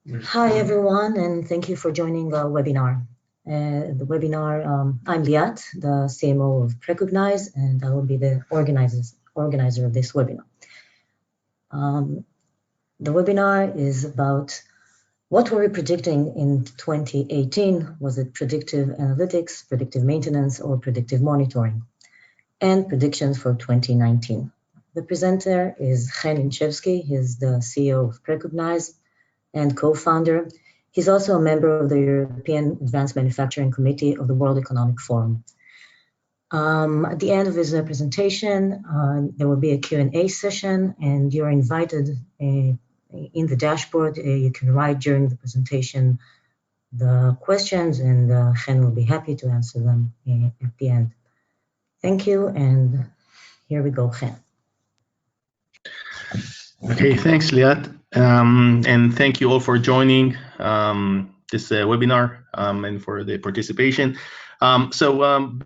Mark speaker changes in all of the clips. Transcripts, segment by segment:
Speaker 1: Hi, everyone, and thank you for joining the webinar. I'm Liat, the CMO of Recognize, and I will be the organizer of this webinar. The webinar is about what were we predicting in 2018? Was it predictive analytics, predictive maintenance, or predictive monitoring? And predictions for 2019. The presenter is Chen Inchevsky. He's the CEO of Recognize and co-founder. He's also a member of the European Advanced Manufacturing Committee of the World Economic Forum. At the end of his presentation, there will be a Q&A session, and you're invited in the dashboard. You can write during the presentation the questions, and Chen will be happy to answer them at the end. Thank you, and here we go, Chen.
Speaker 2: Okay, thanks, Liat, and thank you all for joining this webinar and for the participation.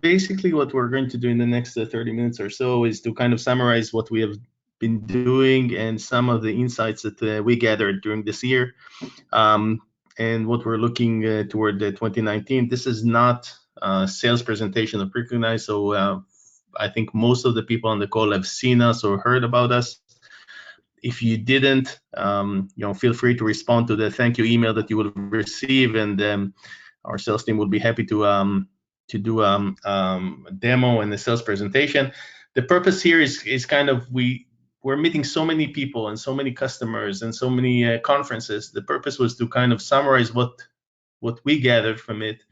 Speaker 2: Basically what we're going to do in the next 30 minutes or so is to kind of summarize what we have been doing and some of the insights that we gathered during this year and what we're looking toward 2019. This is not a sales presentation of Recognize, so I think most of the people on the call have seen us or heard about us. If you didn't, feel free to respond to the thank you email that you will receive, and our sales team will be happy to do a demo and a sales presentation. The purpose here is kind of we're meeting so many people and so many customers and so many conferences. The purpose was to kind of summarize what we gathered from it,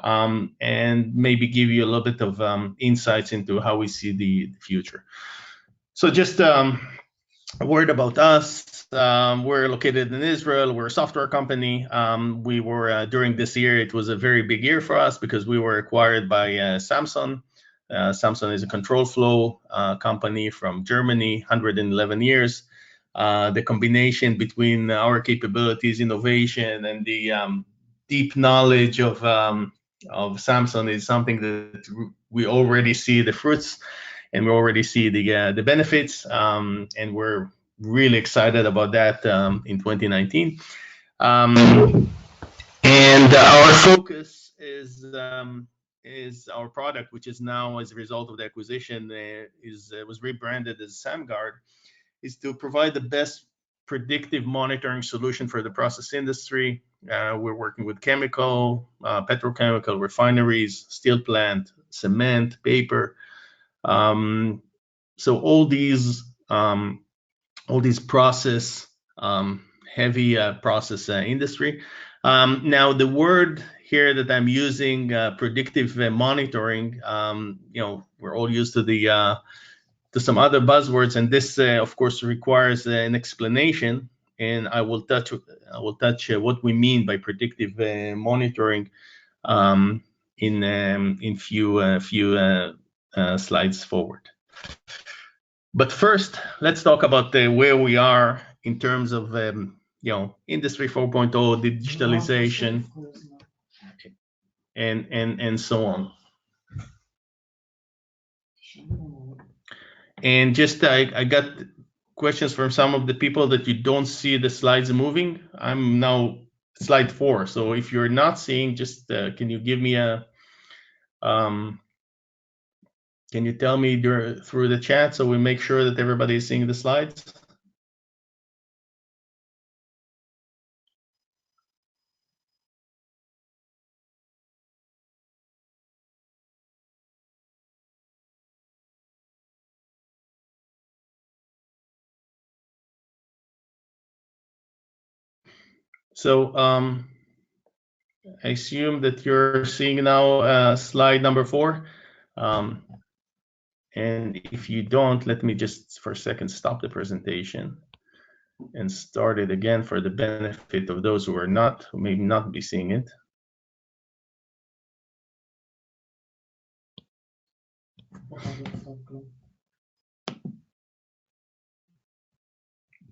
Speaker 2: and maybe give you a little bit of insights into how we see the future. So just a word about us. We're located in Israel. We're a software company. We were, during this year, it was a very big year for us because we were acquired by Samsung. Samsung is a control flow company from Germany, 111 years. The combination between our capabilities, innovation, and the deep knowledge of Samsung is something that we already see the fruits, and we already see the benefits, and we're really excited about that in 2019. And our focus is our product, which is now, as a result of the acquisition, was rebranded as SamGuard, is to provide the best predictive monitoring solution for the process industry. We're working with chemical, petrochemical refineries, steel plant, cement, paper. So all these process heavy process industry. Now the word here that I'm using, predictive monitoring, we're all used to some other buzzwords, and this of course requires an explanation, and I will touch what we mean by predictive monitoring in few slides forward. But first, let's talk about where we are in terms of Industry 4.0, digitalization, and so on. And just I got questions from some of the people that you don't see the slides moving. I'm now slide 4, so if you're not seeing, just can you give me a can you tell me through the chat so we make sure that everybody is seeing the slides? So I assume that you're seeing now slide number 4. And if you don't, let me just for a second stop the presentation and start it again for the benefit of those who may not be seeing it.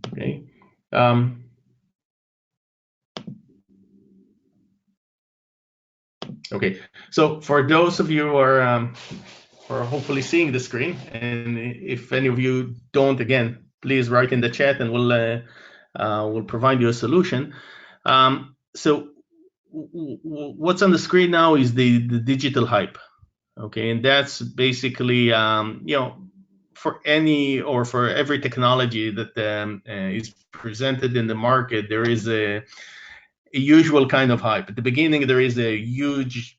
Speaker 2: Okay. Okay. So for those of you who are hopefully seeing the screen, and if any of you don't, again, please write in the chat, and we'll provide you a solution. So what's on the screen now is the digital hype. Okay, and that's basically for any or for every technology that is presented in the market, there is a usual kind of hype. At the beginning, there is a huge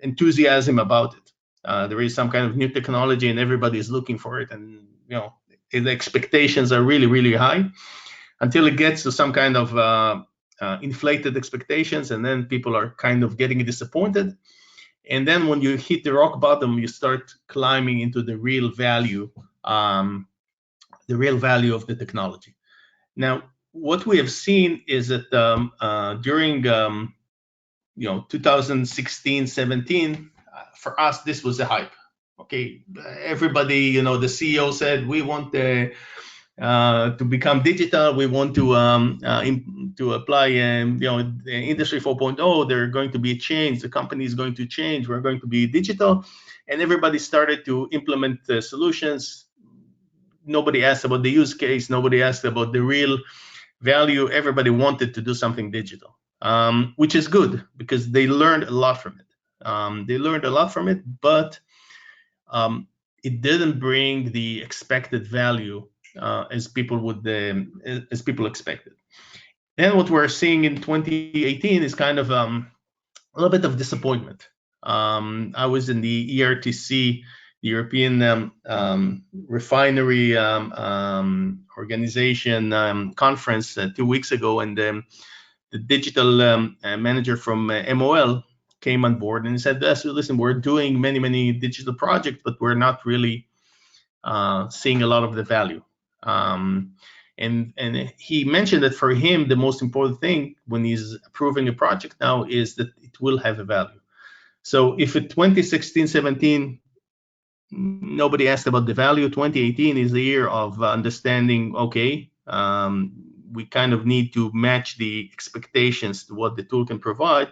Speaker 2: enthusiasm about it. There is some kind of new technology, and everybody is looking for it, and the expectations are really, really high until it gets to some kind of inflated expectations, and then people are kind of getting disappointed. And then when you hit the rock bottom, you start climbing into the real value of the technology. Now, what we have seen is that during 2016, 17, for us, this was a hype. Okay, everybody, the CEO said we want to become digital. We want to apply, the Industry 4.0. There are going to be a change. The company is going to change. We're going to be digital, and everybody started to implement the solutions. Nobody asked about the use case. Nobody asked about the real value. Everybody wanted to do something digital, which is good because they learned a lot from it. But it didn't bring the expected value as people expected. And what we're seeing in 2018 is kind of a little bit of disappointment. I was in the ERTC, the European Refinery Organization conference 2 weeks ago, and the digital manager from MOL came on board and said, listen, we're doing many digital projects, but we're not really seeing a lot of the value. And he mentioned that for him, the most important thing when he's approving a project now is that it will have a value. So if in 2016, 17, nobody asked about the value, 2018 is the year of understanding, okay, we kind of need to match the expectations to what the tool can provide,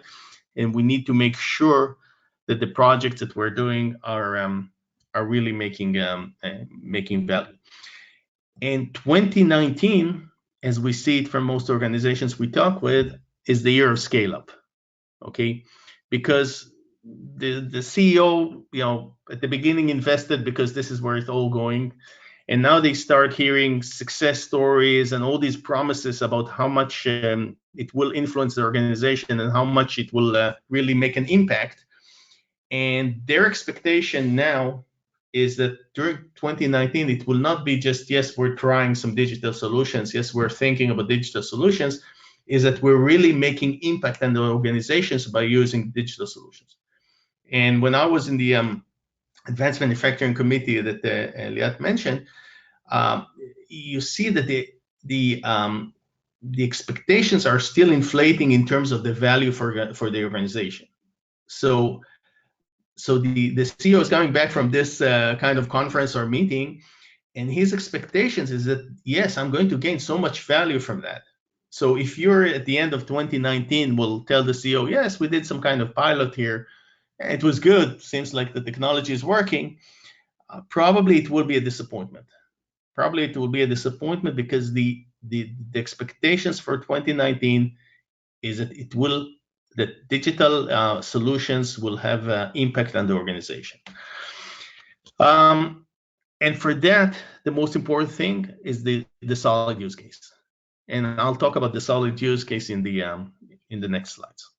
Speaker 2: and we need to make sure that the projects that we're doing are really making value. And 2019, as we see it from most organizations we talk with, is the year of scale up. Okay, because the CEO, at the beginning invested because this is where it's all going, and now they start hearing success stories and all these promises about how much it will influence the organization and how much it will really make an impact. And their expectation now is that during 2019, it will not be just, yes, we're trying some digital solutions, yes, we're thinking about digital solutions, is that we're really making impact on the organizations by using digital solutions. And when I was in the Advanced Manufacturing Committee that Liat mentioned, you see that the expectations are still inflating in terms of the value for the organization. So the CEO is coming back from this kind of conference or meeting, and his expectations is that, yes, I'm going to gain so much value from that. So if you're at the end of 2019, will tell the CEO, yes, we did some kind of pilot here. It was good. Seems like the technology is working. Probably it will be a disappointment. Because the expectations for 2019 is that that digital solutions will have impact on the organization. And for that, the most important thing is the solid use case. And I'll talk about the solid use case in the next slides.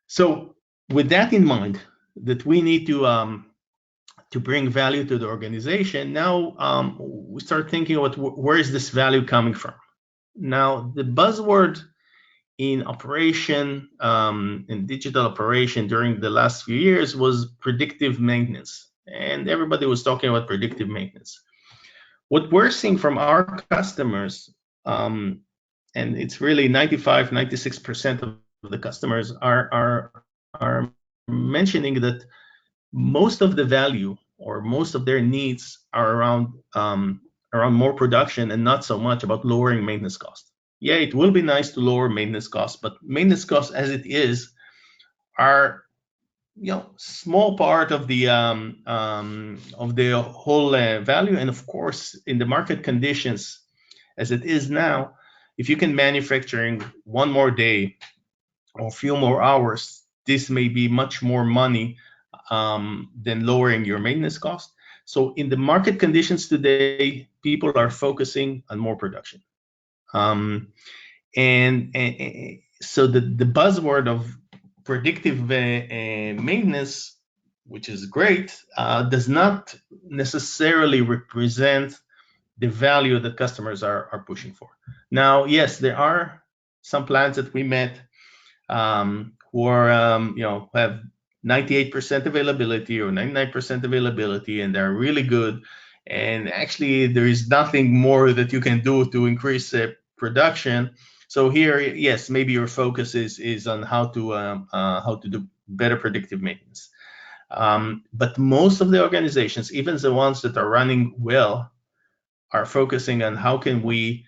Speaker 2: So with that in mind, that we need to bring value to the organization, now we start thinking about where is this value coming from. Now, the buzzword in operation, in digital operation during the last few years was predictive maintenance. And everybody was talking about predictive maintenance. What we're seeing from our customers, and it's really 95, 96% of the customers are mentioning that most of the value or most of their needs are around more production and not so much about lowering maintenance costs. Yeah, it will be nice to lower maintenance costs, but maintenance costs as it is are small part of the whole value. And of course, in the market conditions as it is now, if you can manufacturing one more day or a few more hours, this may be much more money than lowering your maintenance cost. So in the market conditions today, people are focusing on more production. Um, and so the buzzword of predictive maintenance, which is great, does not necessarily represent the value that customers are pushing for. Now, yes, there are some plants that we met who are, have 98% availability or 99% availability, and they're really good. And actually, there is nothing more that you can do to increase production. So here, yes, maybe your focus is on how to do better predictive maintenance. But most of the organizations, even the ones that are running well, are focusing on how can we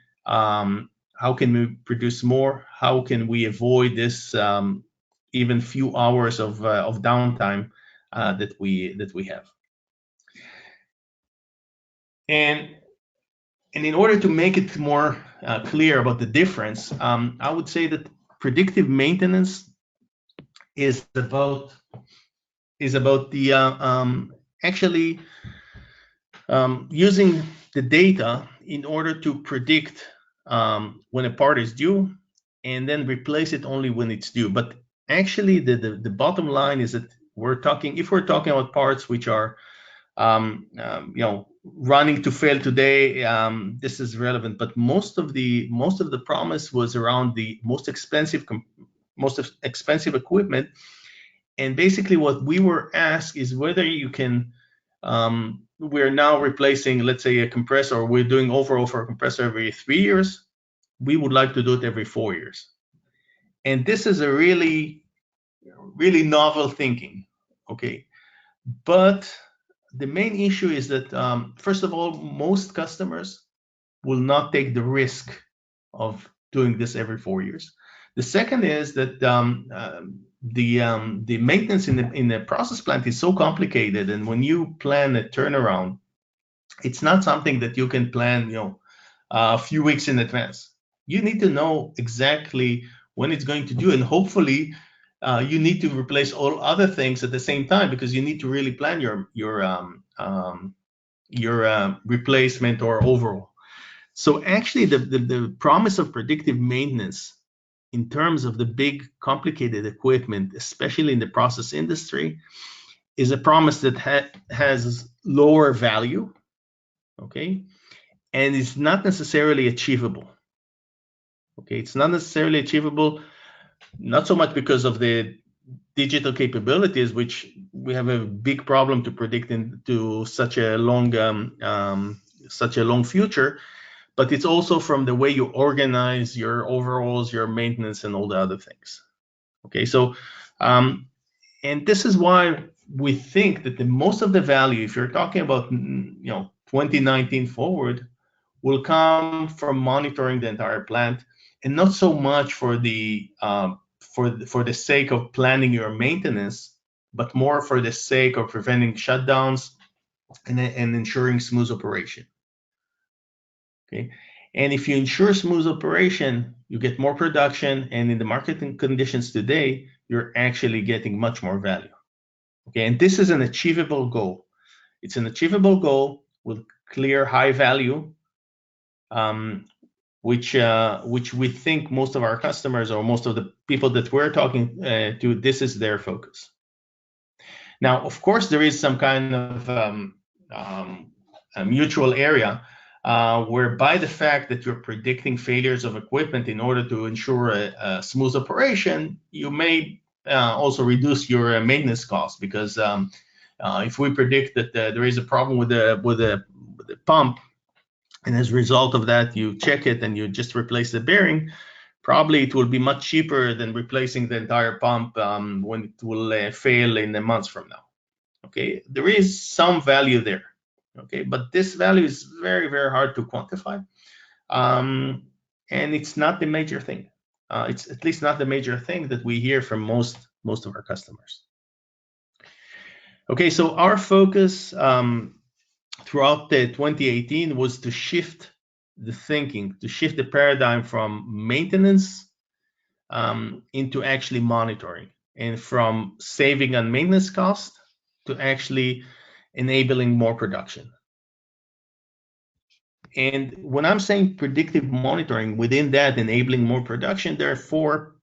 Speaker 2: produce more, how can we avoid this even few hours of downtime that we have. And in order to make it more clear about the difference, I would say that predictive maintenance is about the actually using the data in order to predict when a part is due, and then replace it only when it's due. But actually, the bottom line is that if we're talking about parts which are running to fail today, this is relevant. But most of the promise was around the most expensive equipment. And basically, what we were asked is whether you can. We're now replacing, let's say, a compressor, or we're doing overhaul for a compressor every 3 years. We would like to do it every 4 years. And this is a really, really novel thinking. Okay. But the main issue is that, first of all, most customers will not take the risk of doing this every 4 years. The second is that the maintenance in the process plant is so complicated, and when you plan a turnaround, it's not something that you can plan, a few weeks in advance. You need to know exactly when it's going to do, and hopefully, you need to replace all other things at the same time, because you need to really plan your replacement or overall. So actually, the promise of predictive maintenance in terms of the big complicated equipment, especially in the process industry, is a promise that has lower value, okay, and it's not necessarily achievable. Okay, it's not necessarily achievable, not so much because of the digital capabilities, which we have a big problem to predict into such a long future, but it's also from the way you organize your overalls, your maintenance, and all the other things. Okay, so and this is why we think that the most of the value, if you're talking about 2019 forward, will come from monitoring the entire plant, and not so much for the sake of planning your maintenance, but more for the sake of preventing shutdowns and ensuring smooth operation. Okay, and if you ensure smooth operation, you get more production, and in the market conditions today, you're actually getting much more value. Okay, and this is an achievable goal. It's an achievable goal with clear high value, which we think most of our customers, or most of the people that we're talking to, this is their focus. Now, of course, there is some kind of a mutual area whereby the fact that you're predicting failures of equipment in order to ensure a smooth operation, you may also reduce your maintenance costs, because if we predict that there is a problem with the pump, and as a result of that, you check it and you just replace the bearing, probably it will be much cheaper than replacing the entire pump when it will fail in a month from now. Okay, there is some value there. Okay, but this value is very, very hard to quantify, and it's not the major thing. It's at least not the major thing that we hear from most of our customers. Okay, so our focus throughout the 2018 was to shift the thinking, to shift the paradigm from maintenance into actually monitoring, and from saving on maintenance cost to actually enabling more production. And when I'm saying predictive monitoring, within that enabling more production, there are four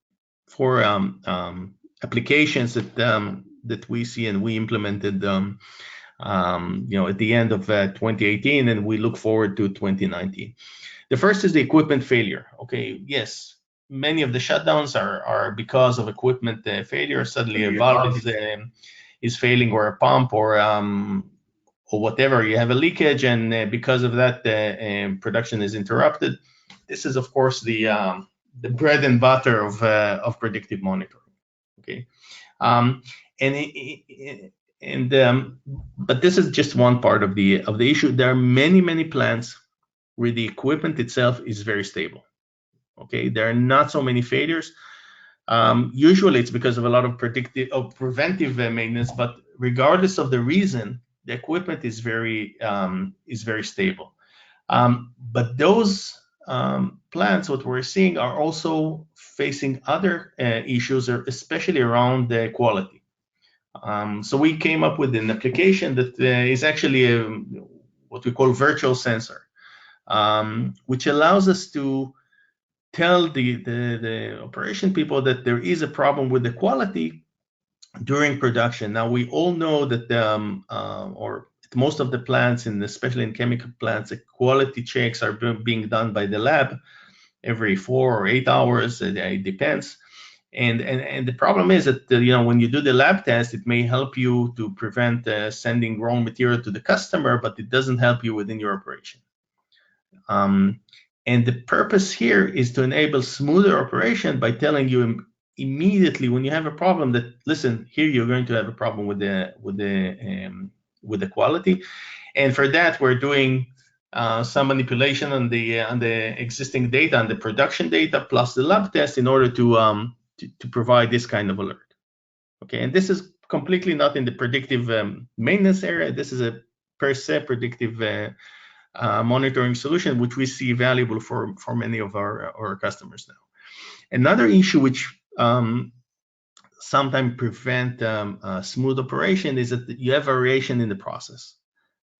Speaker 2: applications that we see and we implemented at the end of 2018, and we look forward to 2019. The first is the equipment failure. Okay, yes, many of the shutdowns are because of equipment failure. Suddenly a valve is failing, or a pump, or whatever. You have a leakage, and because of that, production is interrupted. This is, of course, the bread and butter of predictive monitoring. Okay, but this is just one part of the issue. There are many plants where the equipment itself is very stable. Okay, there are not so many failures. Usually, it's because of a lot of preventive maintenance. But regardless of the reason, the equipment is very stable. But those plants, what we're seeing, are also facing other issues, especially around the quality. So we came up with an application that is actually what we call virtual sensor, which allows us to tell the operation people that there is a problem with the quality during production. Now, we all know that or most of the plants, and especially in chemical plants, the quality checks are being done by the lab every 4 or 8 hours. It depends. And the problem is that when you do the lab test, it may help you to prevent sending wrong material to the customer, but it doesn't help you within your operation. And the purpose here is to enable smoother operation by telling you immediately when you have a problem that, listen, here you're going to have a problem with the quality. And for that, we're doing some manipulation on the existing data, on the production data, plus the lab test, in order to provide this kind of alert. Okay, and this is completely not in the predictive maintenance area. This is a per se predictive monitoring solution, which we see valuable for many of our customers now. Another issue which sometimes prevent smooth operation is that you have variation in the process.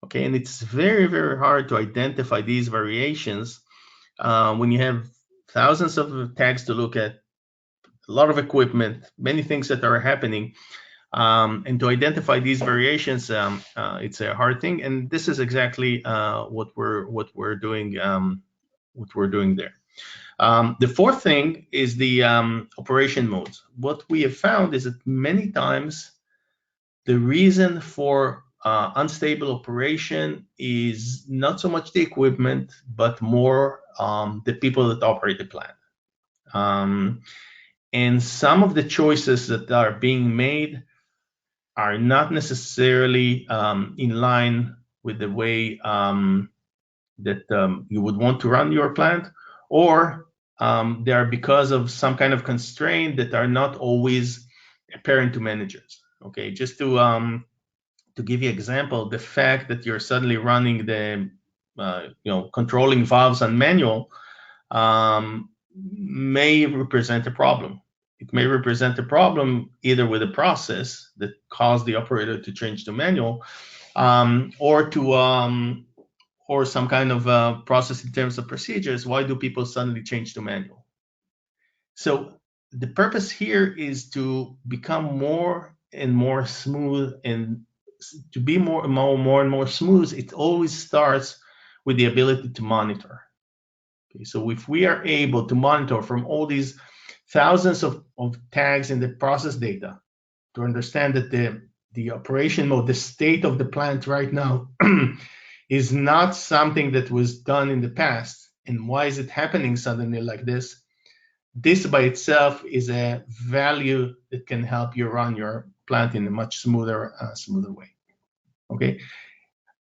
Speaker 2: Okay, and it's very hard to identify these variations when you have thousands of tags to look at, a lot of equipment, many things that are happening. And to identify these variations, it's a hard thing, and this is exactly what we're doing there. The fourth thing is the operation modes. What we have found is that many times the reason for unstable operation is not so much the equipment, but more the people that operate the plant. And some of the choices that are being made are not necessarily in line with the way that you would want to run your plant, or they are because of some kind of constraint that are not always apparent to managers. Okay, just to give you an example, the fact that you're suddenly running the controlling valves on manual may represent a problem. It may represent a problem either with a process that caused the operator to change to manual, or some kind of process in terms of procedures. Why do people suddenly change to manual? So the purpose here is to become more and more smooth, and to be more and more smooth, it always starts with the ability to monitor. Okay, so if we are able to monitor from all these thousands of tags in the process data to understand that the operation mode, the state of the plant right now is not something that was done in the past, and why is it happening suddenly like this? This by itself is a value that can help you run your plant in a much smoother way. Okay,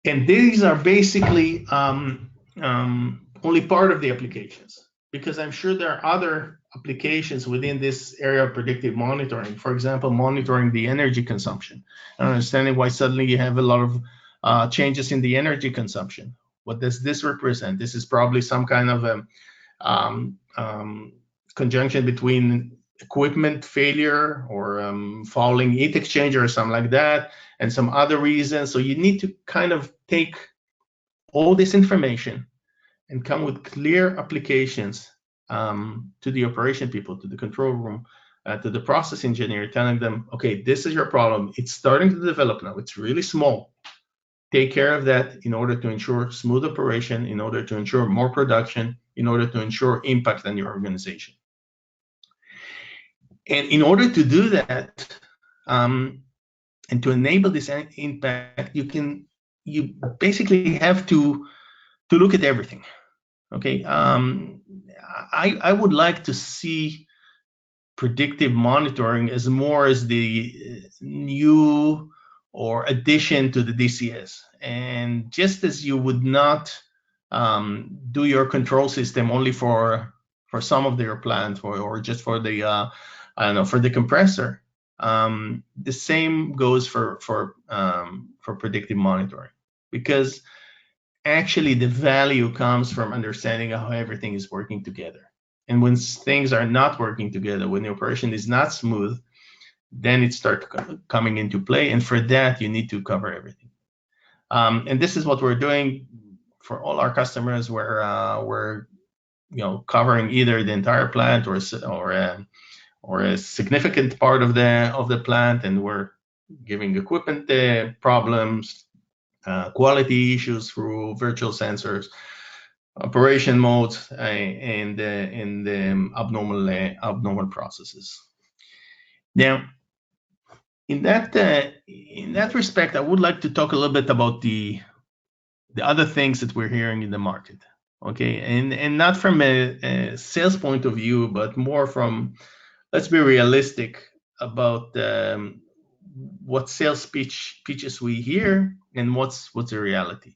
Speaker 2: and these are basically only part of the applications, because I'm sure there are other applications within this area of predictive monitoring. For example, monitoring the energy consumption and understanding why suddenly you have a lot of changes in the energy consumption. What does this represent? This is probably some kind of a conjunction between equipment failure or fouling heat exchanger or something like that, and some other reasons. So you need to kind of take all this information and come with clear applications to the operation people, to the control room, to the process engineer, telling them, okay, this is your problem. It's starting to develop now. It's really small. Take care of that in order to ensure smooth operation, in order to ensure more production, in order to ensure impact on your organization. And in order to do that, and to enable this impact, you basically have to look at everything. Okay, I would like to see predictive monitoring as more as the new or addition to the DCS. And just as you would not do your control system only for some of your plants or just for the I don't know, for the compressor, the same goes for predictive monitoring, because actually the value comes from understanding how everything is working together. And when things are not working together, when the operation is not smooth, then it starts coming into play. And for that, you need to cover everything. And this is what we're doing for all our customers, where we're covering either the entire plant or a significant part of the plant, and we're giving equipment problems, quality issues through virtual sensors, operation modes, and abnormal processes. Now, in that respect, I would like to talk a little bit about the other things that we're hearing in the market. Okay, and not from a sales point of view, but more from, let's be realistic about what sales pitches we hear and what's the reality.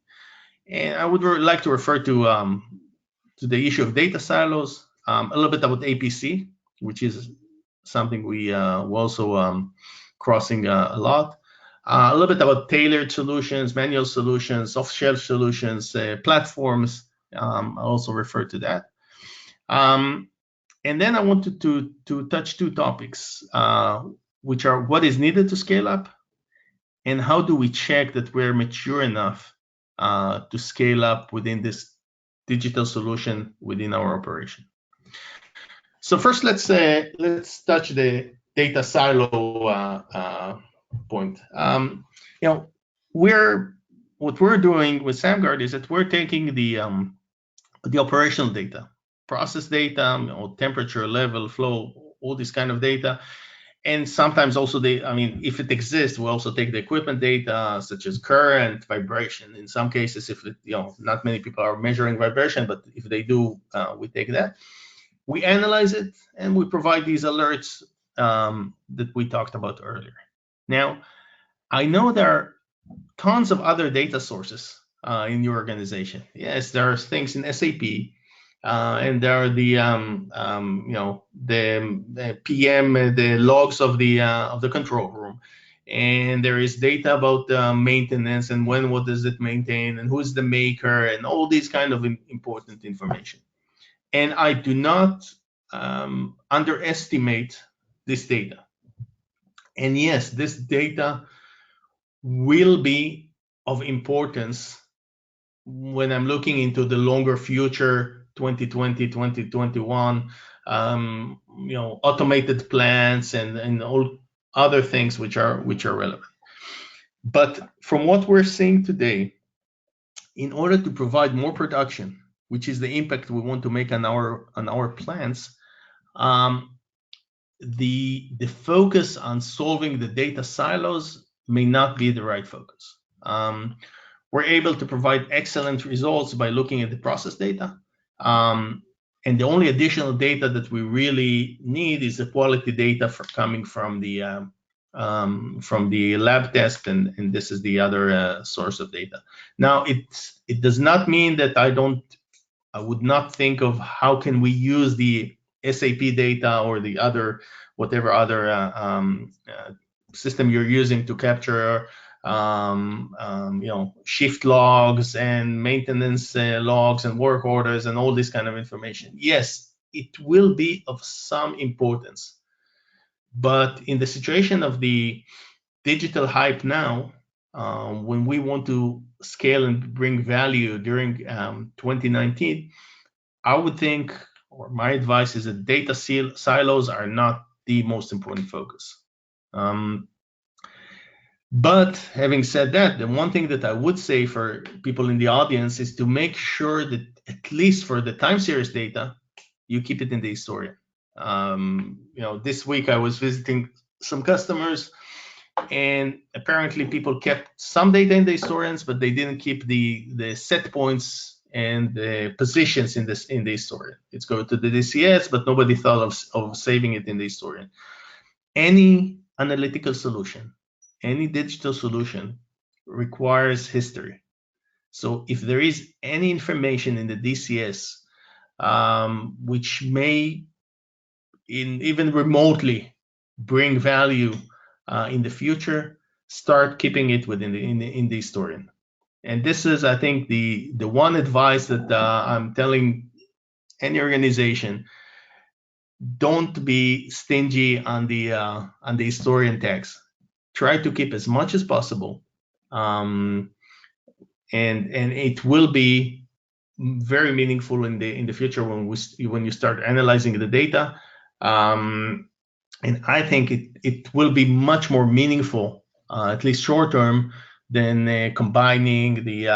Speaker 2: And I would like to refer to the issue of data silos, a little bit about APC, which is something we also crossing a lot. A little bit about tailored solutions, manual solutions, off-shelf solutions, platforms. I'll also refer to that. And then I wanted to touch two topics, which are what is needed to scale up, and how do we check that we're mature enough to scale up within this digital solution within our operation. So first, let's touch the data silo point. What we're doing with SamGuard is that we're taking the operational data, process data, temperature, level, flow, all this kind of data. And sometimes also if it exists, we also take the equipment data, such as current, vibration. In some cases, if not many people are measuring vibration, but if they do, we take that. We analyze it, and we provide these alerts that we talked about earlier. Now, I know there are tons of other data sources in your organization. Yes, there are things in SAP. And there are the PM, the logs of the control room, and there is data about maintenance and what does it maintain and who's the maker and all these kind of important information. And I do not underestimate this data. And yes, this data will be of importance when I'm looking into the longer future, 2020, 2021, automated plants and all other things which are relevant. But from what we're seeing today, in order to provide more production, which is the impact we want to make on our plants, the focus on solving the data silos may not be the right focus. We're able to provide excellent results by looking at the process data. And the only additional data that we really need is the quality data coming from the lab test, and this is the other source of data. Now, it does not mean that I would not think of how can we use the SAP data or the whatever other system you're using to capture shift logs and maintenance logs and work orders and all this kind of information. Yes, it will be of some importance. But in the situation of the digital hype now, when we want to scale and bring value during 2019, I would think, or my advice is that data silos are not the most important focus. But having said that, the one thing that I would say for people in the audience is to make sure that at least for the time series data, you keep it in the historian. This week I was visiting some customers, and apparently people kept some data in the historians, but they didn't keep the set points and the positions in the historian. It's going to the DCS, but nobody thought of saving it in the historian. Any analytical solution, any digital solution requires history. So if there is any information in the DCS which may even remotely bring value in the future, start keeping it within in the historian. And this is, I think, the one advice that I'm telling any organization: don't be stingy on the historian tags. Try to keep as much as possible, and it will be very meaningful in the future when you start analyzing the data. And I think it will be much more meaningful, at least short term, than combining the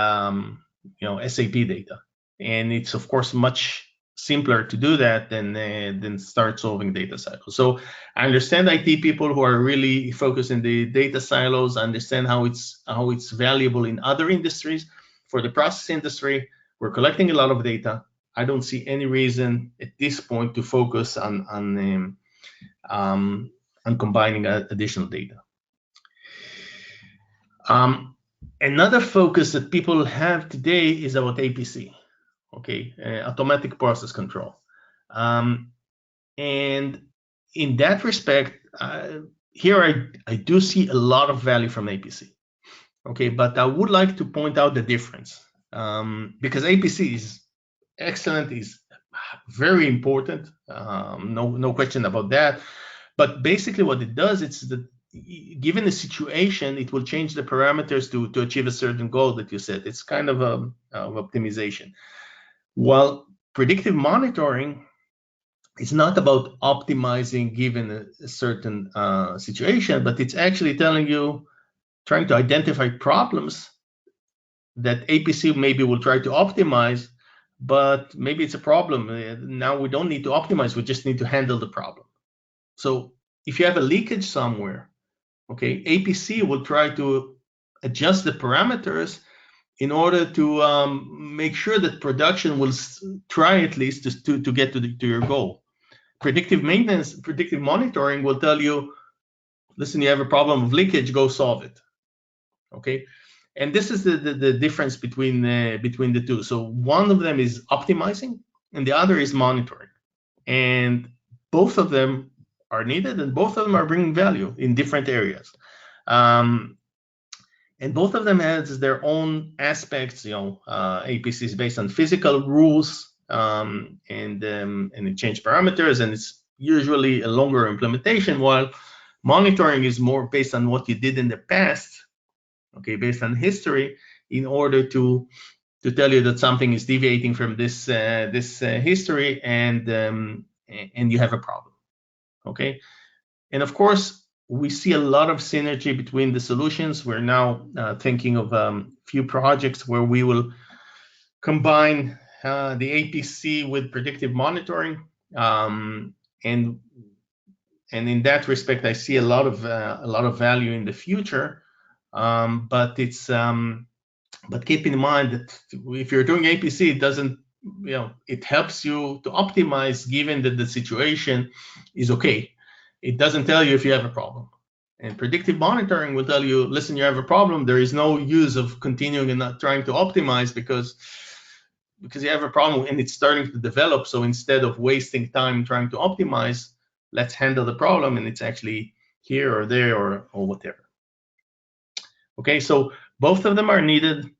Speaker 2: SAP data. And it's of course much simpler to do that than start solving data silos. So I understand IT people who are really focused in the data silos, understand how it's valuable in other industries. For the process industry, we're collecting a lot of data. I don't see any reason at this point to focus on combining additional data. Another focus that people have today is about APC, okay, automatic process control. And in that respect, here I do see a lot of value from APC, okay, but I would like to point out the difference, because APC is excellent, is very important, no question about that. But basically what it does, it's that given the situation, it will change the parameters to achieve a certain goal that you set. It's kind of optimization. While predictive monitoring is not about optimizing given a certain situation, but it's actually trying to identify problems that APC maybe will try to optimize, but maybe it's a problem. Now we don't need to optimize, we just need to handle the problem. So if you have a leakage somewhere, okay, APC will try to adjust the parameters in order to make sure that production will try at least to get to your goal. Predictive maintenance, predictive monitoring will tell you, listen, you have a problem of leakage, go solve it. Okay, and this is the difference between the two. So one of them is optimizing, and the other is monitoring, and both of them are needed, and both of them are bringing value in different areas. And both of them has their own aspects. APC is based on physical rules, and it changes parameters, and it's usually a longer implementation, while monitoring is more based on what you did in the past, okay, based on history, in order to tell you that something is deviating from this history, and you have a problem, okay? And of course, we see a lot of synergy between the solutions. We're now thinking of a few projects where we will combine the APC with predictive monitoring, and in that respect, I see a lot of value in the future. But keep in mind that if you're doing APC, it doesn't, it helps you to optimize given that the situation is okay. It doesn't tell you if you have a problem. And predictive monitoring will tell you, listen, you have a problem. There is no use of continuing and not trying to optimize because you have a problem and it's starting to develop. So instead of wasting time trying to optimize, let's handle the problem, and it's actually here or there or whatever. Okay, so both of them are needed,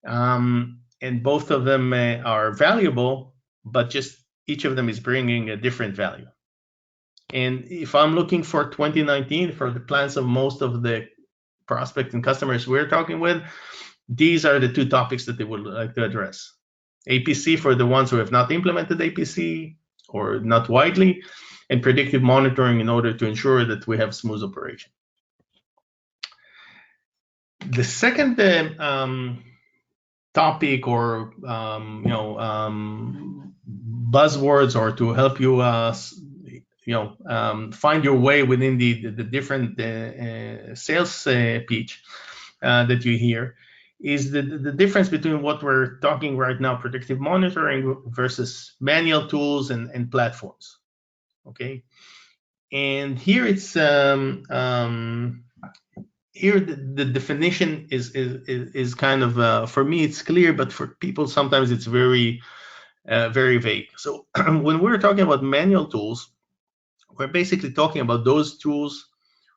Speaker 2: and both of them are valuable, but just each of them is bringing a different value. And if I'm looking for 2019 for the plans of most of the prospects and customers we're talking with, these are the two topics that they would like to address. APC for the ones who have not implemented APC or not widely, and predictive monitoring in order to ensure that we have smooth operation. The second topic or buzzwords, or to help you find your way within the different sales pitch that you hear, is the difference between what we're talking right now, predictive monitoring versus manual tools and platforms. Okay, and here it's here the definition is kind of for me it's clear, but for people sometimes it's very very vague. So when we're talking about manual tools, we're basically talking about those tools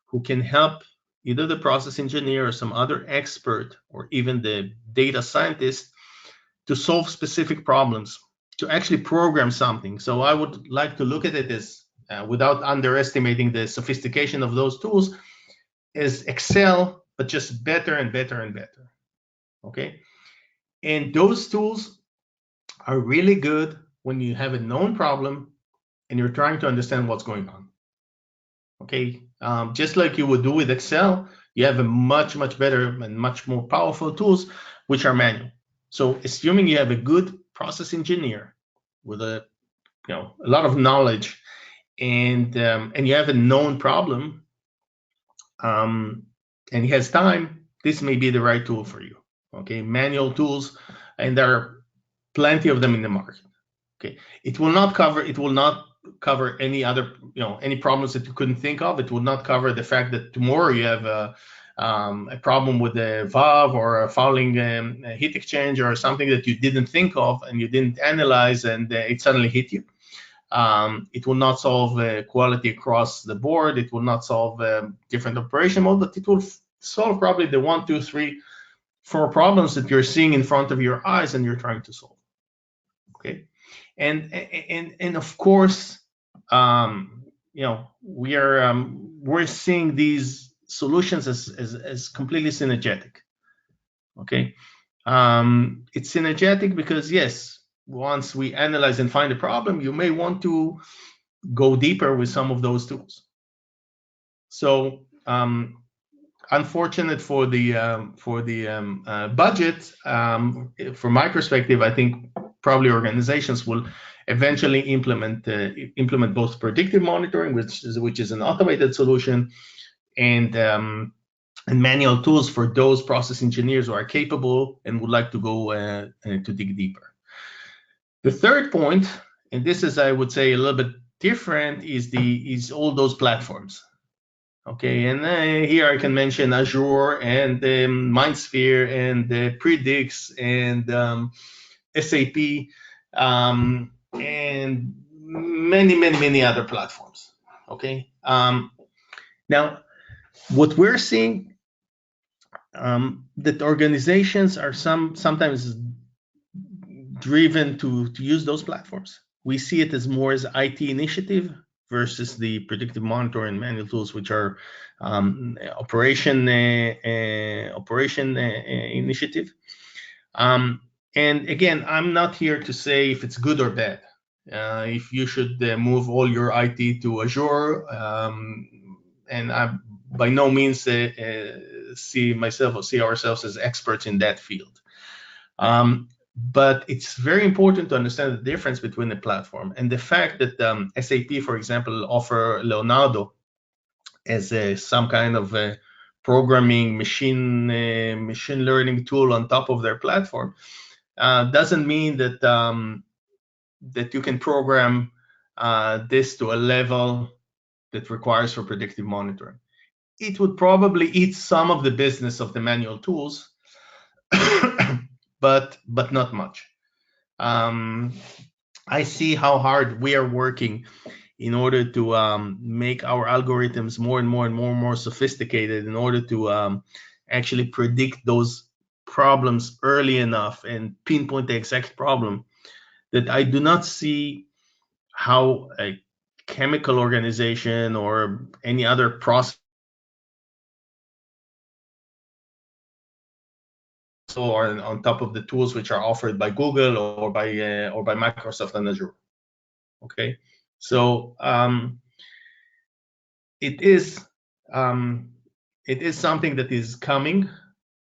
Speaker 2: who can help either the process engineer or some other expert or even the data scientist to solve specific problems, to actually program something. So I would like to look at it as, without underestimating the sophistication of those tools, as Excel, but just better and better and better. Okay? And those tools are really good when you have a known problem and you're trying to understand what's going on. Okay, just like you would do with Excel, you have a much better and much more powerful tools which are manual. So assuming you have a good process engineer with a lot of knowledge, and you have a known problem, and he has time, this may be the right tool for you. Okay, manual tools, and there are plenty of them in the market. Okay, it will not cover any other, any problems that you couldn't think of. It will not cover the fact that tomorrow you have a problem with a valve or a fouling heat exchanger or something that you didn't think of and you didn't analyze, and it suddenly hit you. It will not solve quality across the board. It will not solve different operation mode, but it will solve probably the 1, 2, 3, 4 problems that you're seeing in front of your eyes and you're trying to solve. Okay, and of course, we're seeing these solutions as completely synergetic. Okay, it's synergetic because yes, once we analyze and find a problem, you may want to go deeper with some of those tools. So unfortunate for the budget, from my perspective, I think probably organizations will eventually implement both predictive monitoring, which is an automated solution, and manual tools for those process engineers who are capable and would like to go to dig deeper. The third point, and this is, I would say, a little bit different, is all those platforms. Okay, and here I can mention Azure and MindSphere and Predix and SAP and many other platforms. Okay, now what we're seeing, that organizations are sometimes driven to use those platforms. We see it as more as IT initiative versus the predictive monitoring manual tools, which are operation initiative. And again, I'm not here to say if it's good or bad. If you should move all your IT to Azure, and I by no means see myself or see ourselves as experts in that field. But it's very important to understand the difference between the platform and the fact that SAP, for example, offer Leonardo as some kind of programming machine learning tool on top of their platform. Doesn't mean that that you can program this to a level that requires for predictive monitoring. It would probably eat some of the business of the manual tools, but not much. I see how hard we are working in order to make our algorithms more and more sophisticated, in order to actually predict those problems early enough and pinpoint the exact problem, that I do not see how a chemical organization or any other process or on top of the tools which are offered by Google or by Microsoft and Azure. Okay, so it is something that is coming.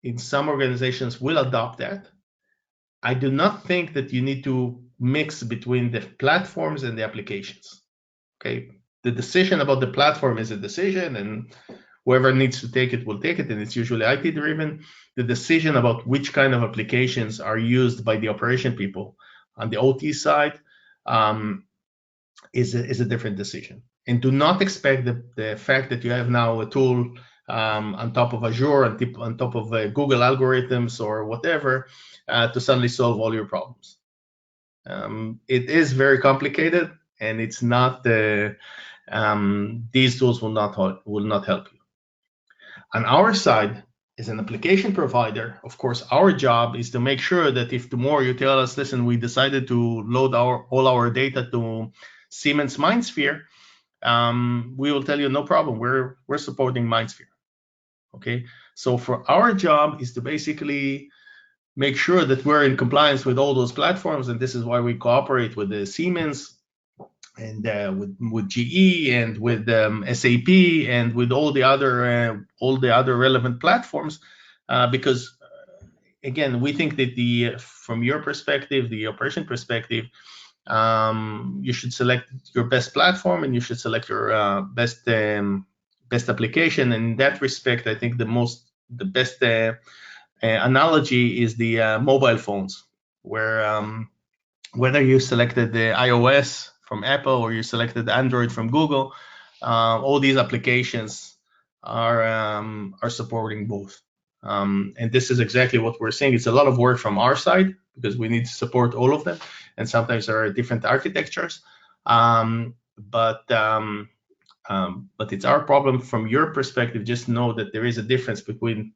Speaker 2: In some organizations will adopt that. I do not think that you need to mix between the platforms and the applications. Okay, the decision about the platform is a decision, and whoever needs to take it will take it, and it's usually IT driven. The decision about which kind of applications are used by the operation people on the OT side is a different decision. And do not expect the fact that you have now a tool on top of Azure, on top of Google algorithms or whatever, to suddenly solve all your problems. It is very complicated, and it's not these tools will not help you. On our side, as an application provider, of course, our job is to make sure that if tomorrow you tell us, listen, we decided to load all our data to Siemens MindSphere, we will tell you no problem. We're supporting MindSphere. Okay, so for our job is to basically make sure that we're in compliance with all those platforms, and this is why we cooperate with the Siemens and with GE and with SAP and with all the other relevant platforms, because again, we think that from your perspective, the operation perspective, you should select your best platform and you should select your best application. And in that respect, I think the best analogy is the mobile phones, where whether you selected the iOS from Apple or you selected Android from Google, all these applications are supporting both. And this is exactly what we're saying. It's a lot of work from our side because we need to support all of them, and sometimes there are different architectures. But it's our problem. From your perspective, just know that there is a difference between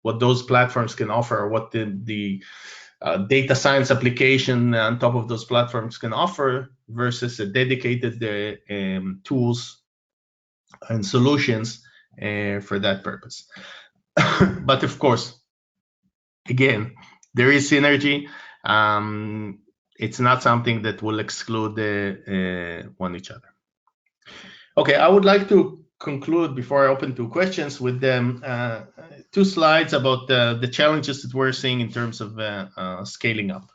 Speaker 2: what those platforms can offer, or what the data science application on top of those platforms can offer, versus a dedicated tools and solutions for that purpose. But of course, again, there is synergy. It's not something that will exclude one each other. Okay, I would like to conclude before I open to questions with two slides about the challenges that we're seeing in terms of scaling up.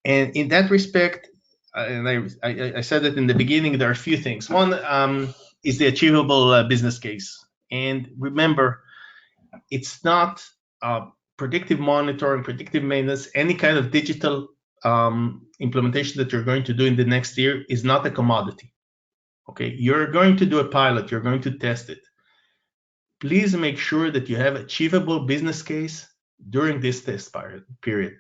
Speaker 2: And in that respect, and I said it in the beginning, there are a few things. One is the achievable business case. And remember, it's not predictive monitoring, predictive maintenance, any kind of digital implementation that you're going to do in the next year is not a commodity. Okay, you're going to do a pilot, you're going to test it. Please make sure that you have achievable business case during this test period.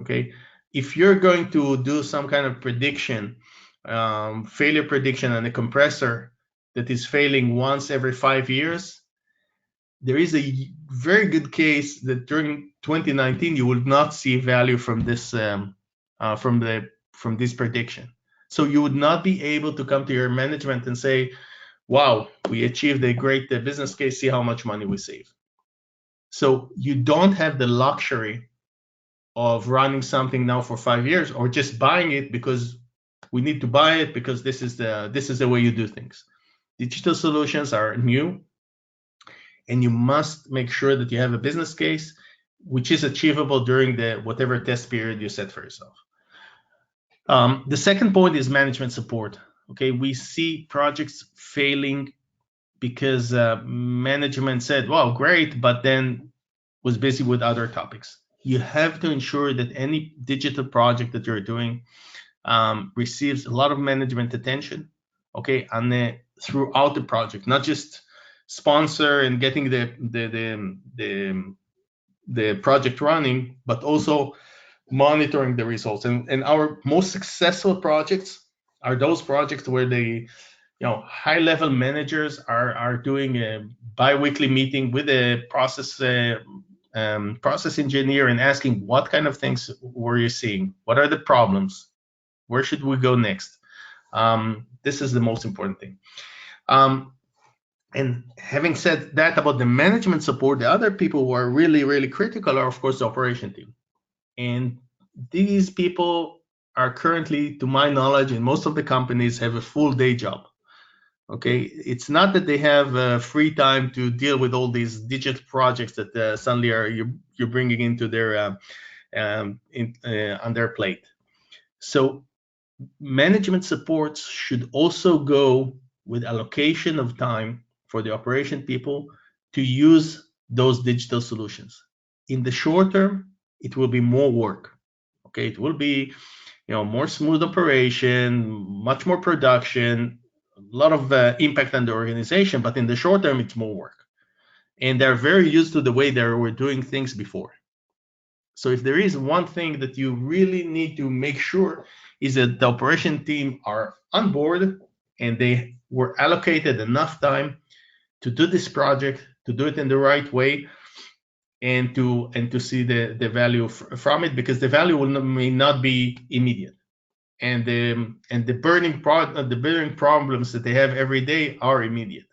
Speaker 2: Okay, if you're going to do some kind of prediction, failure prediction on a compressor that is failing once every 5 years, there is a very good case that during 2019 you will not see value from this from this prediction. So you would not be able to come to your management and say, wow, we achieved a great business case, see how much money we save. So you don't have the luxury of running something now for 5 years, or just buying it because we need to buy it because this is the way you do things. Digital solutions are new, and you must make sure that you have a business case which is achievable during the whatever test period you set for yourself. The second point is management support. Okay, we see projects failing because management said, "Wow, great," but then was busy with other topics. You have to ensure that any digital project that you're doing receives a lot of management attention. Okay, and throughout the project, not just sponsor and getting the project running, but also monitoring the results. And our most successful projects are those projects where the high-level managers are doing a bi-weekly meeting with a process engineer and asking, what kind of things were you seeing? What are the problems? Where should we go next? This is the most important thing. And having said that about the management support, the other people who are really, really critical are, of course, the operation team. And these people are currently, to my knowledge, in most of the companies, have a full day job. Okay, it's not that they have free time to deal with all these digital projects that suddenly you're bringing into their on their plate. So management supports should also go with allocation of time for the operation people to use those digital solutions. In the short term, it will be more work. Okay, it will be more smooth operation, much more production, a lot of impact on the organization. But in the short term, it's more work, and they're very used to the way they were doing things before. So if there is one thing that you really need to make sure is that the operation team are on board and they were allocated enough time to do this project, to do it in the right way, and to see the value from it, because the value may not be immediate, and the burning problems that they have every day are immediate.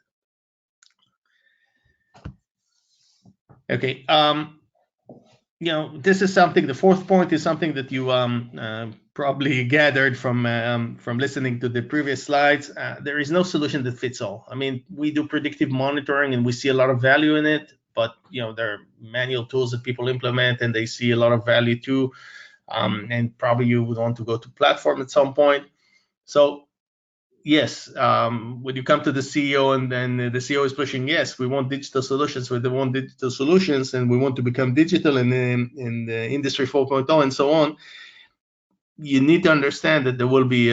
Speaker 2: Okay. This is something. The fourth point is something that you probably gathered from listening to the previous slides. There is no solution that fits all. I mean, we do predictive monitoring and we see a lot of value in it, but there are manual tools that people implement and they see a lot of value too. And probably you would want to go to platform at some point. So yes, when you come to the CEO and then the CEO is pushing, yes, we want digital solutions, we want digital solutions, and we want to become digital in the industry 4.0 and so on, you need to understand that there will be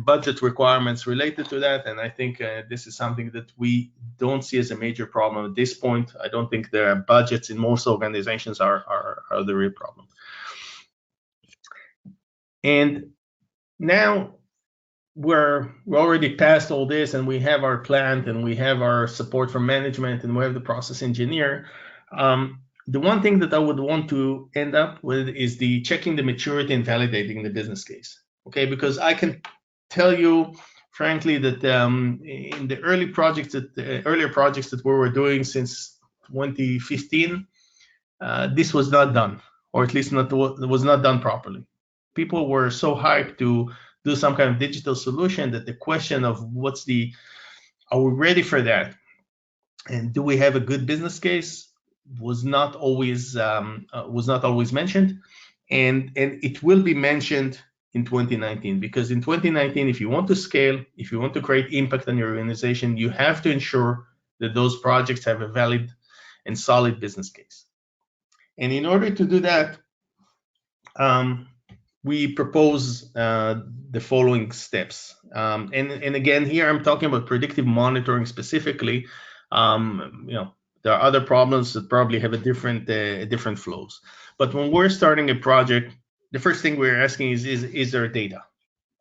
Speaker 2: budget requirements related to that. And I think this is something that we don't see as a major problem at this point. I don't think there are budgets in most organizations are the real problem. And now we're already past all this, and we have our plant, and we have our support from management, and we have the process engineer. The one thing that I would want to end up with is the checking the maturity and validating the business case. Okay, because I can tell you frankly that in the earlier projects that we were doing since 2015, this was not done, or at least was not done properly. People were so hyped to do some kind of digital solution that the question of are we ready for that, and do we have a good business case was not always mentioned, and it will be mentioned in 2019, because in 2019, if you want to scale, if you want to create impact on your organization, you have to ensure that those projects have a valid and solid business case. And in order to do that, we propose the following steps. And again, here I'm talking about predictive monitoring specifically. There are other problems that probably have a different flows. But when we're starting a project, the first thing we're asking is there data?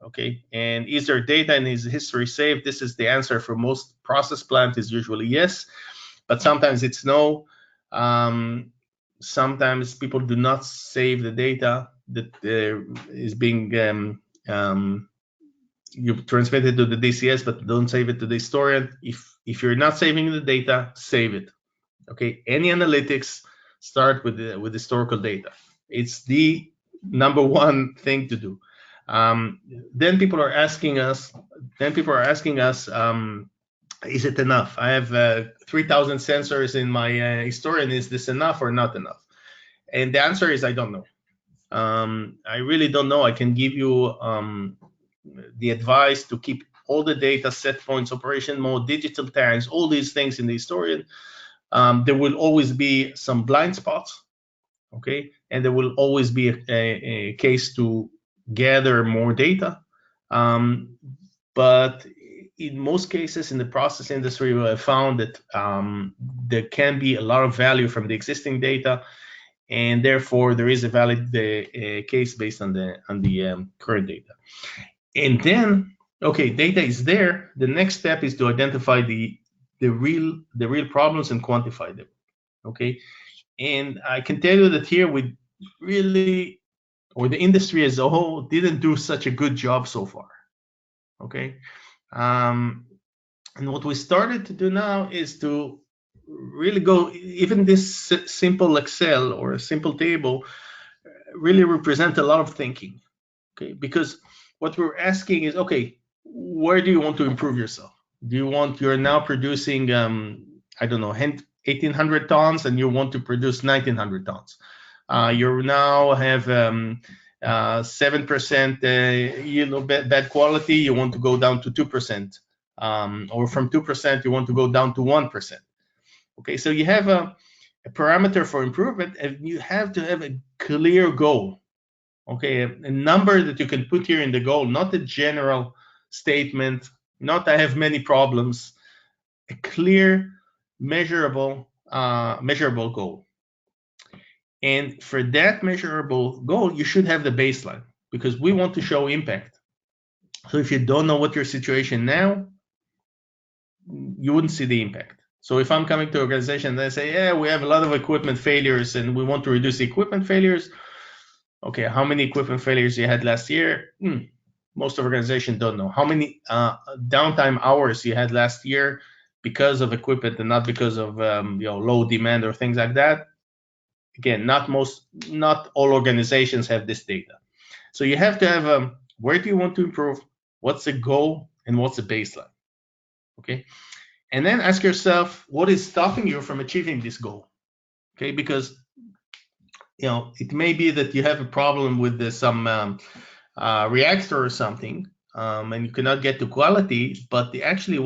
Speaker 2: Okay, and is there data and is history saved? This is the answer for most process plant is usually yes, but sometimes it's no. Sometimes people do not save the data that is being you transmit it to the DCS, but don't save it to the historian. If you're not saving the data, save it. Okay, any analytics start with historical data. It's the number one thing to do. Then people are asking us. Is it enough? I have 3,000 sensors in my historian. Is this enough or not enough? And the answer is I don't know. I really don't know. I can give you the advice to keep all the data, set points, operation mode, digital tags, all these things in the historian. There will always be some blind spots, okay? And there will always be a case to gather more data. But in most cases in the process industry, we have found that there can be a lot of value from the existing data, and therefore there is a valid case based on the current data. And then Okay, data is there. The next step is to identify the real problems and quantify them. Okay, and I can tell you that here we really, or the industry as a whole, didn't do such a good job so far. Okay, and what we started to do now is to really go, even this simple Excel or a simple table really represent a lot of thinking. Okay, because what we're asking is, okay, where do you want to improve yourself? Do you want, you're now producing I don't know, 1800 tons and you want to produce 1900 tons. You now have 7% bad quality, you want to go down to 2%, or from 2% you want to go down to 1%. Okay, so you have a parameter for improvement, and you have to have a clear goal. Okay, a number that you can put here in the goal, not a general statement, not I have many problems, a clear, measurable goal. And for that measurable goal, you should have the baseline, because we want to show impact. So if you don't know what your situation now, you wouldn't see the impact. So if I'm coming to an organization and they say, yeah, we have a lot of equipment failures and we want to reduce the equipment failures. Okay, how many equipment failures you had last year? Most organizations don't know. How many downtime hours you had last year because of equipment and not because of low demand or things like that? Again, not all organizations have this data. So you have to have where do you want to improve, what's the goal, and what's the baseline. Okay, and then ask yourself, what is stopping you from achieving this goal? Okay, because it may be that you have a problem with some reactor or something, and you cannot get to quality. But actually,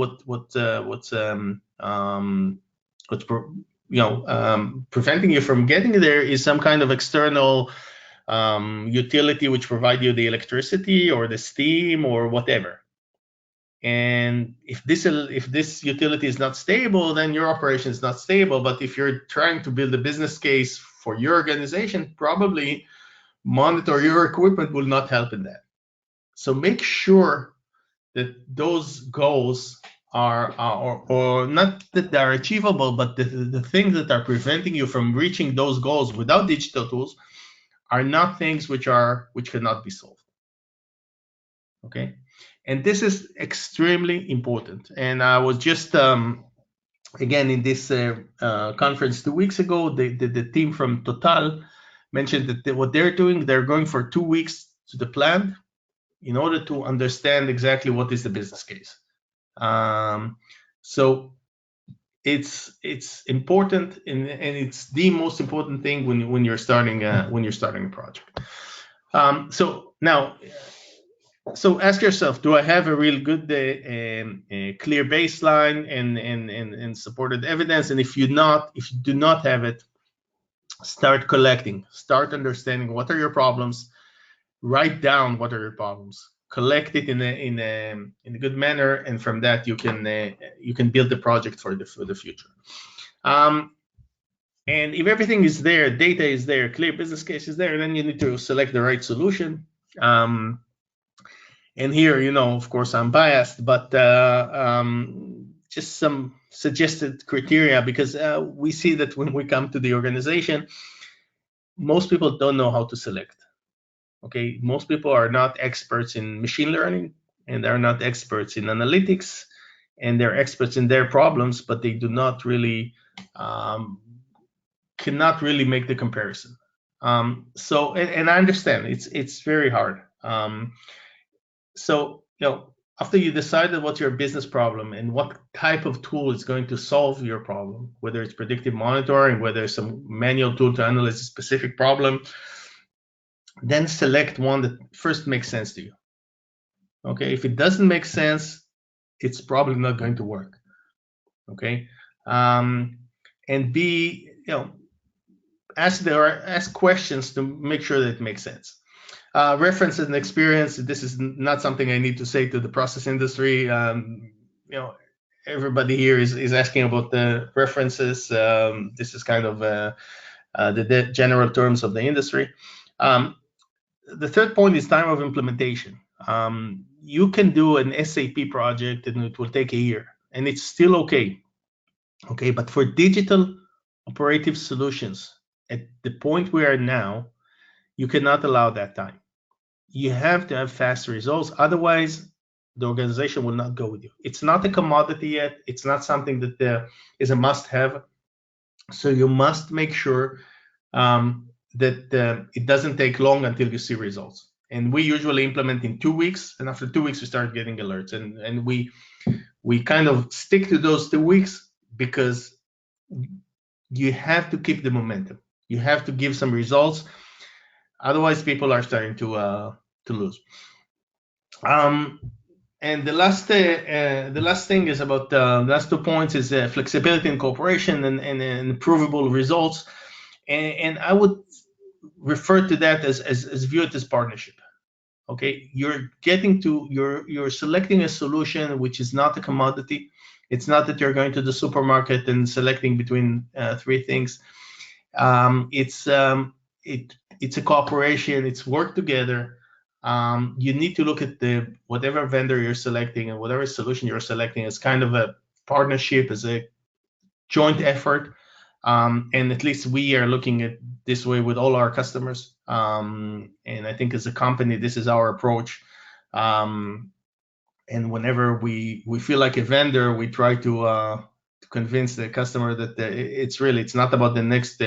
Speaker 2: preventing you from getting there is some kind of external utility which provide you the electricity or the steam or whatever. And if this utility is not stable, then your operation is not stable. But if you're trying to build a business case for your organization, probably monitor your equipment will not help in that. So make sure that those goals are or not that they are achievable, but the things that are preventing you from reaching those goals without digital tools are not things which cannot be solved. Okay, and this is extremely important. And I was just again in this conference 2 weeks ago, the team from Total mentioned that what they're doing, they're going for 2 weeks to the plant in order to understand exactly what is the business case. So it's important, and it's the most important thing when you're starting a project. So now, ask yourself, do I have a real good clear baseline and supported evidence? And if you do not have it, start collecting, start understanding what are your problems, write down what are your problems, collect it in a good manner, and from that you can build the project for the future. And if everything is there, data is there, clear business case is there, then you need to select the right solution. And here, of course, I'm biased, but just some suggested criteria, because we see that when we come to the organization, most people don't know how to select. Okay, most people are not experts in machine learning, and they're not experts in analytics, and they're experts in their problems, but they do not really cannot really make the comparison. So, and I understand it's very hard. So, after you decided what's your business problem and what type of tool is going to solve your problem, whether it's predictive monitoring, whether it's some manual tool to analyze a specific problem, then select one that first makes sense to you. Okay, if it doesn't make sense, it's probably not going to work. Okay, and B, ask questions to make sure that it makes sense. References and experience. This is not something I need to say to the process industry. Everybody here is asking about the references. This is kind of the general terms of the industry. The third point is time of implementation. You can do an SAP project and it will take a year, and it's still okay. Okay, but for digital operative solutions, at the point we are now, you cannot allow that time. You have to have fast results. Otherwise, the organization will not go with you. It's not a commodity yet. It's not something that is a must-have. So you must make sure that it doesn't take long until you see results. And we usually implement in 2 weeks, and after 2 weeks we start getting alerts. And we kind of stick to those 2 weeks because you have to keep the momentum. You have to give some results. Otherwise, people are starting to lose. And the last thing is about the last 2 points is flexibility and cooperation and provable results. And I would refer to that as view it as partnership. Okay, you're selecting a solution which is not a commodity. It's not that you're going to the supermarket and selecting between 3 things. It's a cooperation. It's work together. You need to look at whatever vendor you're selecting and whatever solution you're selecting as kind of a partnership, as a joint effort. And at least we are looking at this way with all our customers. And I think as a company, this is our approach. And whenever we feel like a vendor, we try to convince the customer that it's not about the next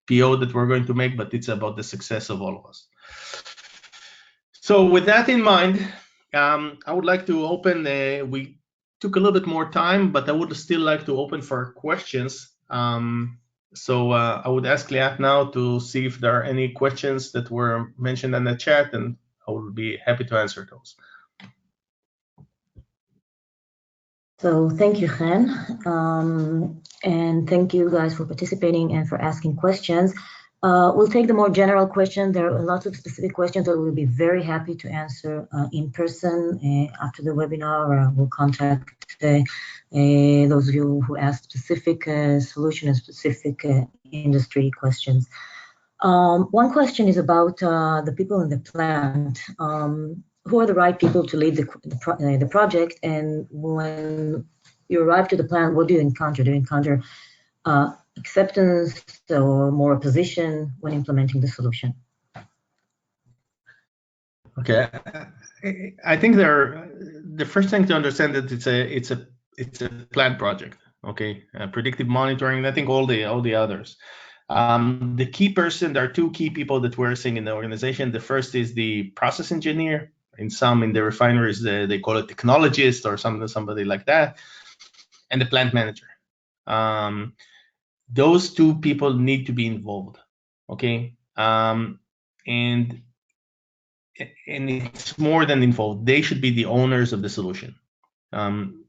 Speaker 2: PO that we're going to make, but it's about the success of all of us. So with that in mind, I would like to open. We took a little bit more time, but I would still like to open for questions. So I would ask Liat now to see if there are any questions that were mentioned in the chat, and I will be happy to answer those.
Speaker 1: So thank you, Chen, and thank you guys for participating and for asking questions. We'll take the more general question. There are lots of specific questions that we'll be very happy to answer in person after the webinar. We'll contact those of you who asked specific solution and specific industry questions. One question is about the people in the plant. Who are the right people to lead the project? And when you arrive to the plant, what do you encounter? Do you encounter acceptance or more opposition when implementing the solution?
Speaker 2: Okay, I think the first thing to understand that it's a planned project. Okay, predictive monitoring. I think all the others. The key person. There are 2 key people that we're seeing in the organization. The first is the process engineer. In the refineries, they call it technologist or somebody like that, and the plant manager. Those 2 people need to be involved. Okay, and it's more than involved. They should be the owners of the solution. From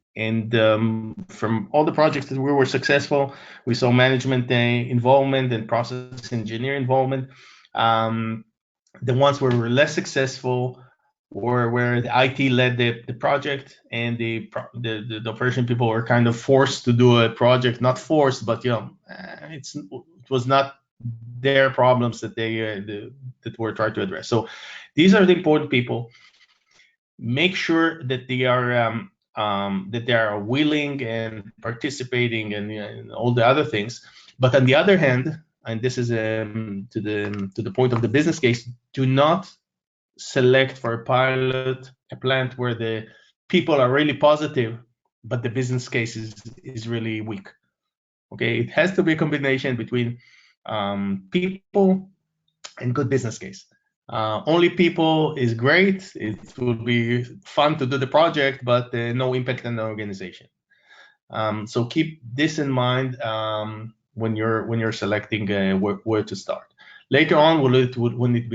Speaker 2: all the projects that we were successful, we saw management involvement and process engineer involvement. The ones where we were less successful were where the IT led the project, and the operation people were kind of forced to do a project. Not forced, but it was not their problems that that we're trying to address. So these are the important people. Make sure that they are willing and participating and all the other things. But on the other hand, and this is to the point of the business case, do not select for a pilot a plant where the people are really positive, but the business case is really weak. Okay, it has to be a combination between people and good business case. Only people is great. It will be fun to do the project, but no impact on the organization. So keep this in mind when you're selecting where to start. Later on, when it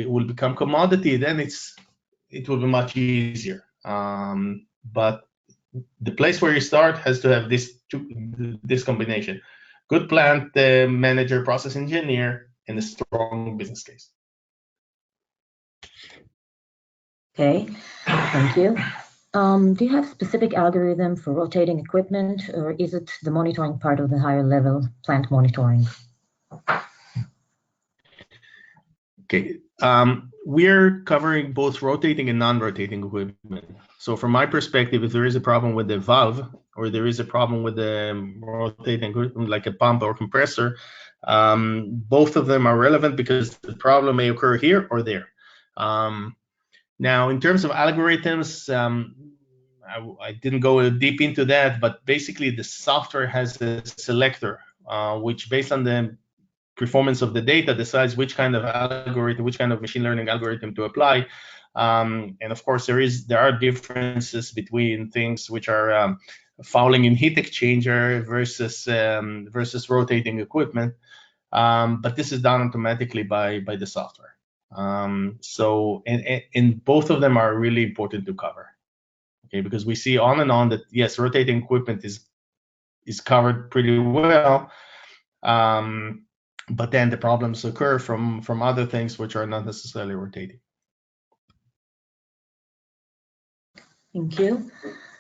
Speaker 2: will become commodity, then it will be much easier. But the place where you start has to have this combination: good plant manager, process engineer, and a strong business case.
Speaker 1: Okay, thank you. Do you have specific algorithm for rotating equipment, or is it the monitoring part of the higher level plant monitoring?
Speaker 2: Okay, we're covering both rotating and non-rotating equipment. So from my perspective, if there is a problem with the valve or there is a problem with the rotating equipment, like a pump or compressor, both of them are relevant because the problem may occur here or there. Now, in terms of algorithms, I didn't go deep into that, but basically the software has a selector, which based on the performance of the data decides which kind of algorithm, which kind of machine learning algorithm to apply. And of course, there are differences between things which are fouling in heat exchanger versus rotating equipment. But this is done automatically by the software. So and both of them are really important to cover. Okay, because we see on and on that yes, rotating equipment is covered pretty well. But then the problems occur from other things which are not necessarily rotating.
Speaker 1: Thank you.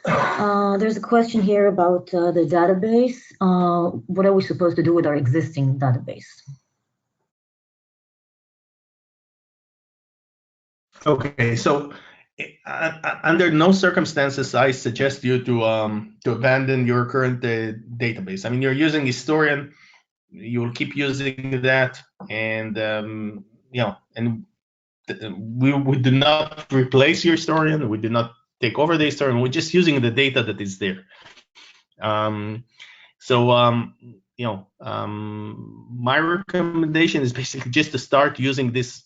Speaker 1: There's a question here about the database. What are we supposed to do with our existing database?
Speaker 2: Okay, so under no circumstances I suggest you to abandon your current database. I mean, you're using Historian, you will keep using that, and and we do not replace your Historian. We do not take over the Historian. We're just using the data that is there. My recommendation is basically just to start using this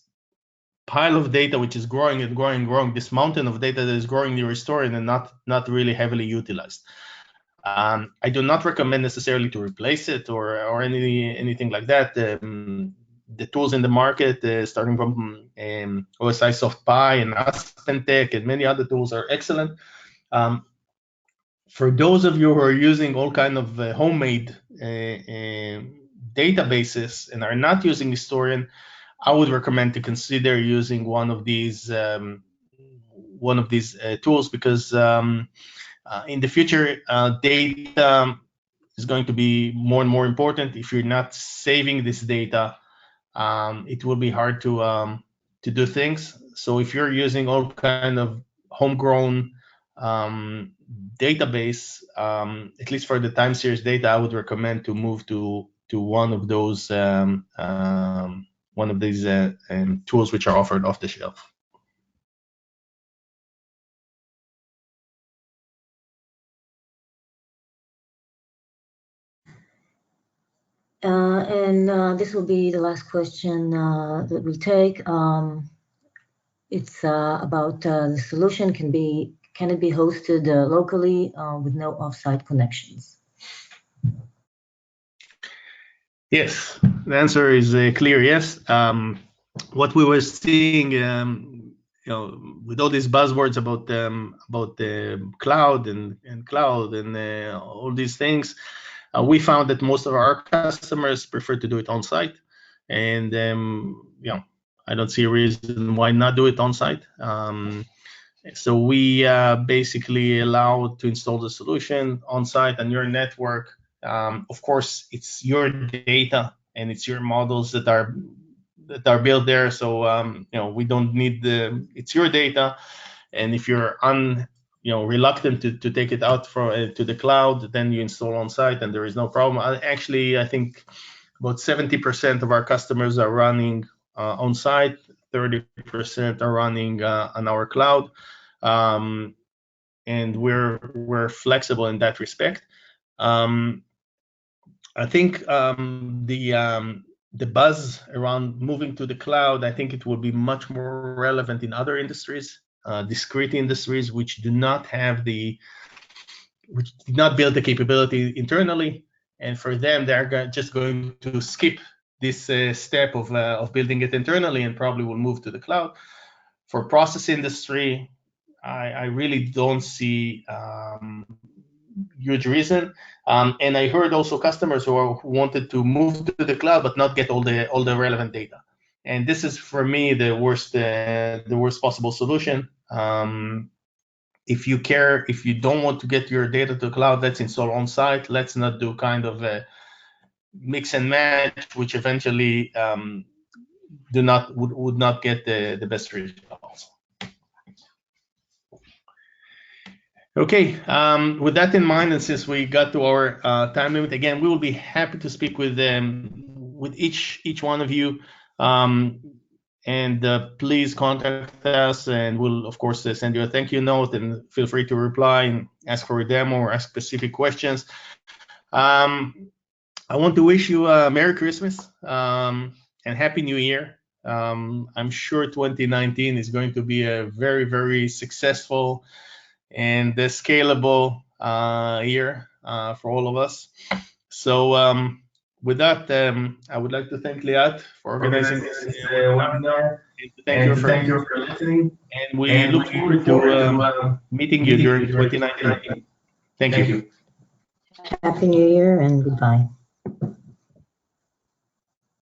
Speaker 2: pile of data which is growing and growing and growing, this mountain of data that is growing in your Historian and not really heavily utilized. I do not recommend necessarily to replace it or anything like that. The tools in the market, starting from OSI SoftPy and AspenTech and many other tools are excellent. For those of you who are using all kind of homemade databases and are not using Historian, I would recommend to consider using one of these tools, because in the future, data is going to be more and more important. If you're not saving this data, it will be hard to do things. So if you're using all kind of homegrown database, at least for the time series data, I would recommend to move to one of those tools which are offered off the shelf.
Speaker 1: And this will be the last question that we take. It's about the solution can it be hosted locally with no offsite connections?
Speaker 2: Yes, the answer is a clear yes. What we were seeing, with all these buzzwords about the cloud and cloud and all these things, we found that most of our customers prefer to do it on site, and I don't see a reason why not do it on site. So we basically allow to install the solution on site on your network. Of course, it's your data and it's your models that are built there. So we don't need it's your data, and if you're reluctant to take it out to the cloud, then you install on site, and there is no problem. Actually, I think about 70% of our customers are running on site, 30% are running on our cloud, and we're flexible in that respect. I think the buzz around moving to the cloud, I think it will be much more relevant in other industries, discrete industries which did not build the capability internally, and for them they're just going to skip this step of building it internally and probably will move to the cloud. For process industry, I really don't see huge reason. And I heard also customers who wanted to move to the cloud but not get all the relevant data. And this is for me the worst possible solution. If you don't want to get your data to the cloud, let's install on site. Let's not do kind of a mix and match, which eventually would not get the best results. Okay, with that in mind, and since we got to our time limit, again, we will be happy to speak with each one of you, and please contact us, and we'll of course send you a thank you note, and feel free to reply and ask for a demo or ask specific questions. I want to wish you a Merry Christmas and Happy New Year. I'm sure 2019 is going to be a very, very successful and scalable year for all of us. So with that, I would like to thank Liat for organizing this webinar, and to thank you for listening. And we look forward to meeting you during 2019. Thank you.
Speaker 1: Happy New Year and goodbye.